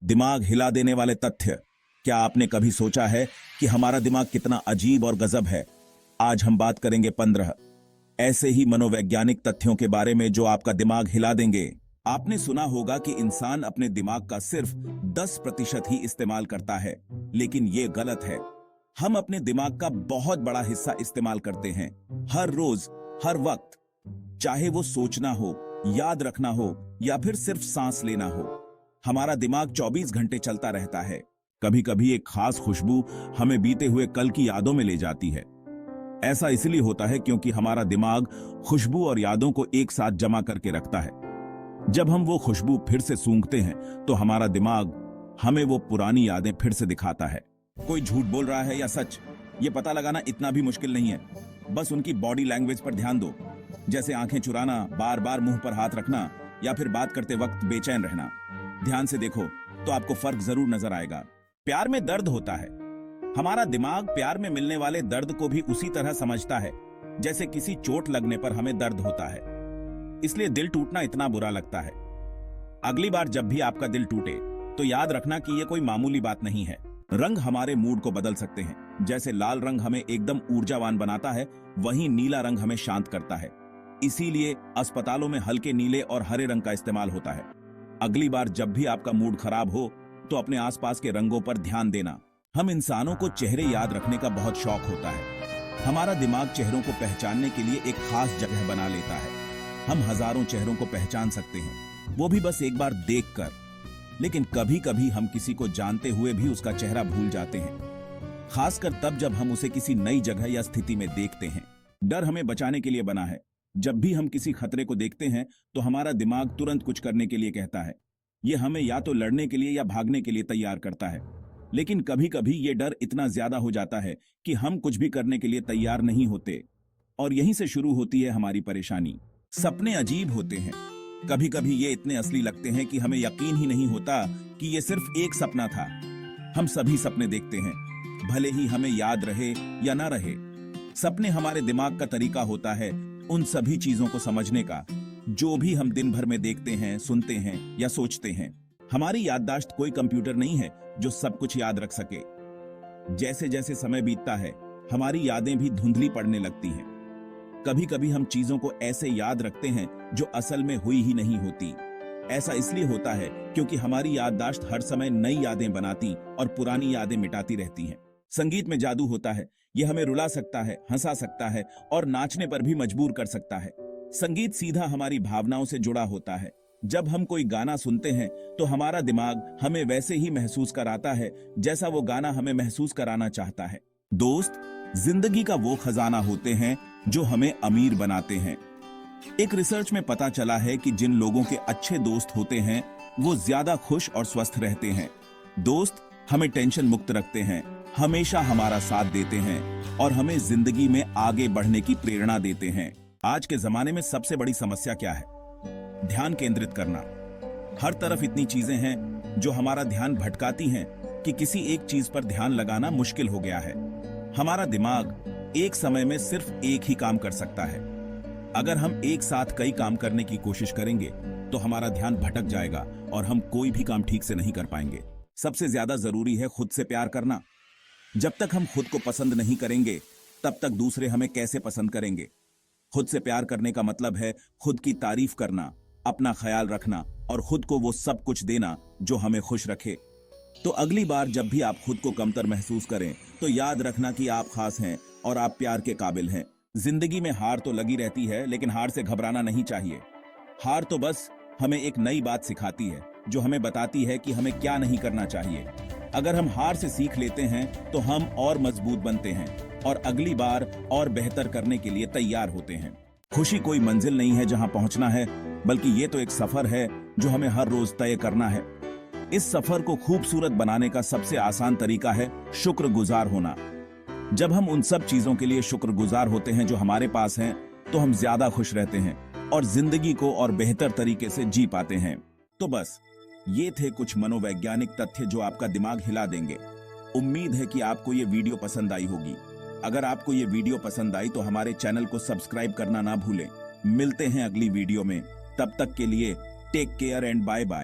दिमाग हिला देने वाले तथ्य। क्या आपने कभी सोचा है कि हमारा दिमाग कितना अजीब और गजब है? आज हम बात करेंगे 15 ऐसे ही मनोवैज्ञानिक तथ्यों के बारे में जो आपका दिमाग हिला देंगे। आपने सुना होगा कि इंसान अपने दिमाग का सिर्फ 10% ही इस्तेमाल करता है, लेकिन ये गलत है। हम अपने दिमाग का बहुत बड़ा हिस्सा इस्तेमाल करते हैं, हर रोज, हर वक्त, चाहे वो सोचना हो, याद रखना हो या फिर सिर्फ सांस लेना हो। हमारा दिमाग 24 घंटे चलता रहता है। कभी कभी एक खास खुशबू हमें बीते हुए कल की यादों में ले जाती है। ऐसा इसलिए होता है क्योंकि हमारा दिमाग खुशबू और यादों को एक साथ जमा करके रखता है। जब हम वो खुशबू फिर से सूंघते हैं तो हमारा दिमाग हमें वो पुरानी यादें फिर से दिखाता है। कोई झूठ बोल रहा है या सच, ये पता लगाना इतना भी मुश्किल नहीं है। बस उनकी बॉडी लैंग्वेज पर ध्यान दो, जैसे आंखें चुराना, बार बार मुंह पर हाथ रखना या फिर बात करते वक्त बेचैन रहना। ध्यान से देखो तो आपको फर्क जरूर नजर आएगा। प्यार में दर्द होता है। हमारा दिमाग प्यार में मिलने वाले दर्द को भी उसी तरह समझता है जैसे किसी चोट लगने पर हमें दर्द होता है। इसलिए दिल टूटना इतना बुरा लगता है। अगली बार जब भी आपका दिल टूटे तो याद रखना कि यह कोई मामूली बात नहीं है। रंग हमारे मूड को बदल सकते हैं। जैसे लाल रंग हमें एकदम ऊर्जावान बनाता है, वहीं नीला रंग हमें शांत करता है। इसीलिए अस्पतालों में हल्के नीले और हरे रंग का इस्तेमाल होता है। अगली बार जब भी आपका मूड खराब हो तो अपने आसपास के रंगों पर ध्यान देना। हम इंसानों को चेहरे याद रखने का बहुत शौक होता है। हमारा दिमाग चेहरों को पहचानने के लिए एक खास जगह बना लेता है। हम हजारों चेहरों को पहचान सकते हैं, वो भी बस एक बार देखकर। लेकिन कभी कभी हम किसी को जानते हुए भी उसका चेहरा भूल जाते हैं, खासकर तब जब हम उसे किसी नई जगह या स्थिति में देखते हैं। डर हमें बचाने के लिए बना है। जब भी हम किसी खतरे को देखते हैं तो हमारा दिमाग तुरंत कुछ करने के लिए कहता है। यह हमें या तो लड़ने के लिए या भागने के लिए तैयार करता है। लेकिन कभी कभी यह डर इतना ज्यादा हो जाता है कि हम कुछ भी करने के लिए तैयार नहीं होते, और यहीं से शुरू होती है हमारी परेशानी। सपने अजीब होते हैं। कभी कभी ये इतने असली लगते हैं कि हमें यकीन ही नहीं होता कि ये सिर्फ एक सपना था। हम सभी सपने देखते हैं, भले ही हमें याद रहे या ना रहे। सपने हमारे दिमाग का तरीका होता है उन सभी चीजों को समझने का जो भी हम दिन भर में देखते हैं, सुनते हैं या सोचते हैं। हमारी याददाश्त कोई कंप्यूटर नहीं है जो सब कुछ याद रख सके। जैसे जैसे समय बीतता है हमारी यादें भी धुंधली पड़ने लगती हैं। कभी कभी हम चीजों को ऐसे याद रखते हैं जो असल में हुई ही नहीं होती। ऐसा इसलिए होता है क्योंकि हमारी याददाश्त हर समय नई यादें बनाती और पुरानी यादें मिटाती रहती हैं। संगीत में जादू होता है। यह हमें रुला सकता है, हंसा सकता है और नाचने पर भी मजबूर कर सकता है। संगीत सीधा हमारी भावनाओं से जुड़ा होता है। जब हम कोई गाना सुनते हैं तो हमारा दिमाग हमें वैसे ही महसूस कराता है जैसा वो गाना हमें महसूस कराना चाहता है। दोस्त जिंदगी का वो खजाना होते हैं जो हमें अमीर बनाते हैं। एक रिसर्च में पता चला है कि जिन लोगों के अच्छे दोस्त होते हैं वो ज्यादा खुश और स्वस्थ रहते हैं। दोस्त हमें टेंशन मुक्त रखते हैं, हमेशा हमारा साथ देते हैं और हमें जिंदगी में आगे बढ़ने की प्रेरणा देते हैं। आज के जमाने में सबसे बड़ी समस्या क्या है? ध्यान केंद्रित करना। हर तरफ इतनी चीजें हैं जो हमारा ध्यान भटकाती हैं कि किसी एक चीज पर ध्यान लगाना मुश्किल हो गया है। हमारा दिमाग एक समय में सिर्फ एक ही काम कर सकता है। अगर हम एक साथ कई काम करने की कोशिश करेंगे तो हमारा ध्यान भटक जाएगा और हम कोई भी काम ठीक से नहीं कर पाएंगे। सबसे ज्यादा जरूरी है खुद से प्यार करना। जब तक हम खुद को पसंद नहीं करेंगे तब तक दूसरे हमें कैसे पसंद करेंगे? खुद से प्यार करने का मतलब है खुद की तारीफ करना, अपना ख्याल रखना और खुद को वो सब कुछ देना जो हमें खुश रखे। तो अगली बार जब भी आप खुद को कमतर महसूस करें तो याद रखना कि आप खास हैं और आप प्यार के काबिल हैं। जिंदगी में हार तो लगी रहती है, लेकिन हार से घबराना नहीं चाहिए। हार तो बस हमें एक नई बात सिखाती है जो हमें बताती है कि हमें क्या नहीं करना चाहिए। अगर हम हार से सीख लेते हैं तो हम और मजबूत बनते हैं और अगली बार और बेहतर करने के लिए तैयार होते हैं। खुशी कोई मंजिल नहीं है जहां पहुंचना है, बल्कि ये तो एक सफर है जो हमें हर रोज तय करना है। इस सफर को खूबसूरत बनाने का सबसे आसान तरीका है शुक्रगुजार होना। जब हम उन सब चीजों के लिए शुक्रगुजार होते हैं जो हमारे पास हैं, तो हम ज्यादा खुश रहते हैं और जिंदगी को और बेहतर तरीके से जी पाते हैं। तो बस ये थे कुछ मनोवैज्ञानिक तथ्य जो आपका दिमाग हिला देंगे। उम्मीद है कि आपको ये वीडियो पसंद आई होगी। अगर आपको ये वीडियो पसंद आई तो हमारे चैनल को सब्सक्राइब करना ना भूलें। मिलते हैं अगली वीडियो में। तब तक के लिए take care and bye bye.